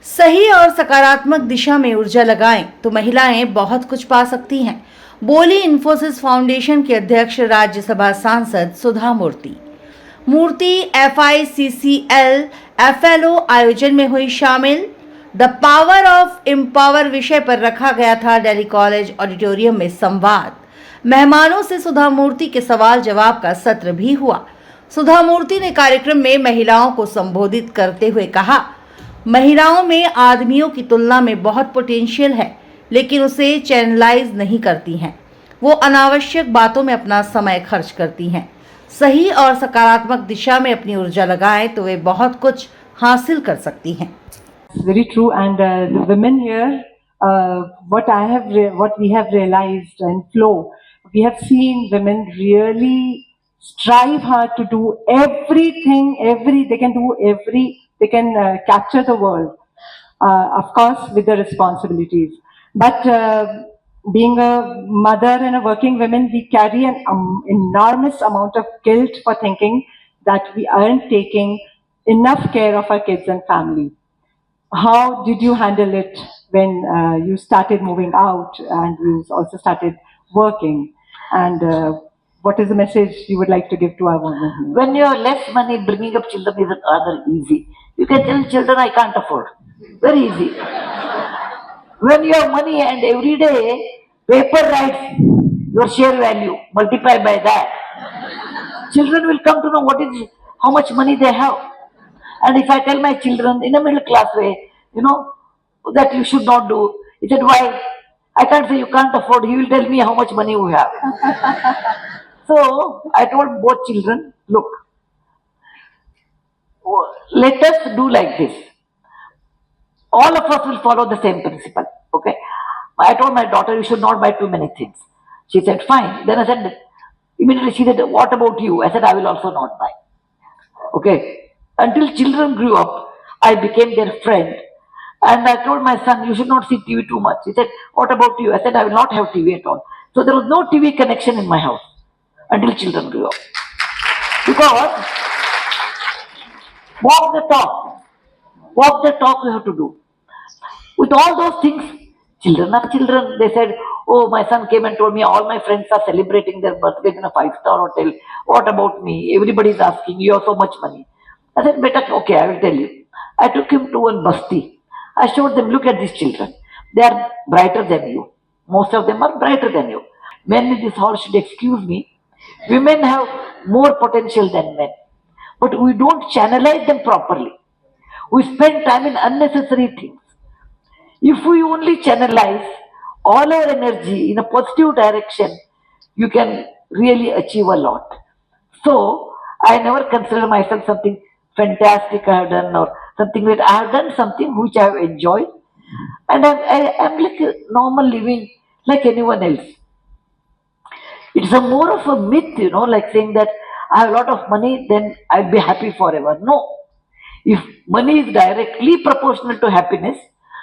सही और सकारात्मक दिशा में ऊर्जा लगाएं तो महिलाएं बहुत कुछ पा सकती हैं, बोली इन्फोसिस फाउंडेशन के अध्यक्ष राज्यसभा सांसद सुधा मूर्ति FICCL FLO आयोजन में हुई शामिल। द पावर ऑफ एम्पावर विषय पर रखा गया था दिल्ली कॉलेज ऑडिटोरियम में संवाद। मेहमानों से सुधा मूर्ति के सवाल जवाब का सत्र भी हुआ। सुधा मूर्ति ने कार्यक्रम में महिलाओं को संबोधित करते हुए कहा, महिलाओं में आदमियों की तुलना में बहुत पोटेंशियल है, लेकिन उसे चैनलाइज नहीं करती हैं। वो अनावश्यक बातों में अपना समय खर्च करती हैं। सही और सकारात्मक दिशा में अपनी ऊर्जा लगाएं तो वे बहुत कुछ हासिल कर सकती हैं। Very true, and the women here, what we have realized and flow, we have seen women really strive hard to do everything. They can capture the world, of course, with the responsibilities. But being a mother and a working woman, we carry an enormous amount of guilt for thinking that we aren't taking enough care of our kids and family. How did you handle it when you started moving out and you also started working? And what is the message you would like to give to our women? When you have less money, bringing up children is rather easy. You can tell children, I can't afford. Very easy. When you have money and every day paper writes your share value, multiply by that, children will come to know how much money they have. And if I tell my children in a middle class way, that you should not do, he said, why? I can't say you can't afford. He will tell me how much money you have. So I told both children, look, let us do like this. All of us will follow the same principle. Okay. I told my daughter, you should not buy too many things. She said, fine. Then I said, immediately she said, what about you? I said, I will also not buy. Okay. Until children grew up, I became their friend. And I told my son, you should not see TV too much. He said, what about you? I said, I will not have TV at all. So there was no TV connection in my house until children grew up. Because walk the talk you have to do. With all those things, children are children. They said, oh, my son came and told me all my friends are celebrating their birthdays in a 5-star hotel. What about me? Everybody is asking, you have so much money. I said, beta, okay, I will tell you. I took him to one basti. I showed them, look at these children. They are brighter than you. Most of them are brighter than you. Men in this hall should excuse me. Women have more potential than men. But we don't channelize them properly. We spend time in unnecessary things. If we only channelize all our energy in a positive direction, you can really achieve a lot. So, I never consider myself something fantastic I have done or something that I have done something which I have enjoyed. And I'm like a normal living like anyone else. It's more of a myth, like saying that I have a lot of money, then I'll be happy forever. No. If money is directly proportional to happiness,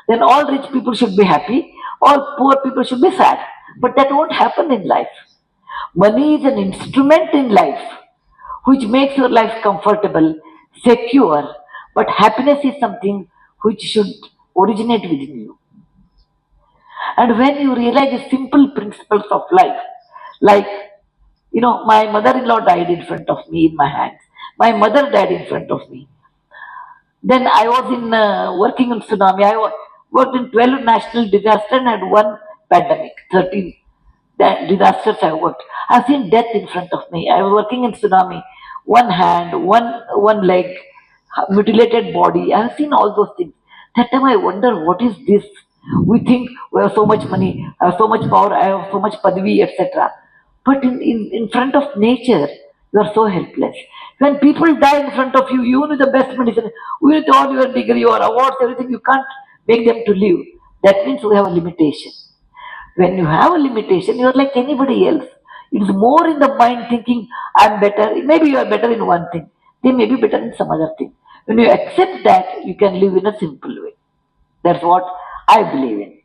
then all rich people should be happy, all poor people should be sad. But that won't happen in life. Money is an instrument in life which makes your life comfortable, secure, but happiness is something which should originate within you. And when you realize the simple principles of life, like, my mother-in-law died in front of me in my hands. My mother died in front of me. Then I was working in tsunami. I worked in 12 national disasters and had one pandemic, 13 disasters I worked. I've seen death in front of me. I was working in tsunami. One hand, one leg, mutilated body. I have seen all those things. That time I wonder, what is this? We think we have so much money, I have so much power, I have so much padvi, etc. But in front of nature, you are so helpless. When people die in front of you, you know the best medicine, with all your degree, your awards, everything, you can't make them to live. That means we have a limitation. When you have a limitation, you are like anybody else. It is more in the mind thinking, I'm better. Maybe you are better in one thing. They may be better in some other thing. When you accept that, you can live in a simple way. That's what I believe in.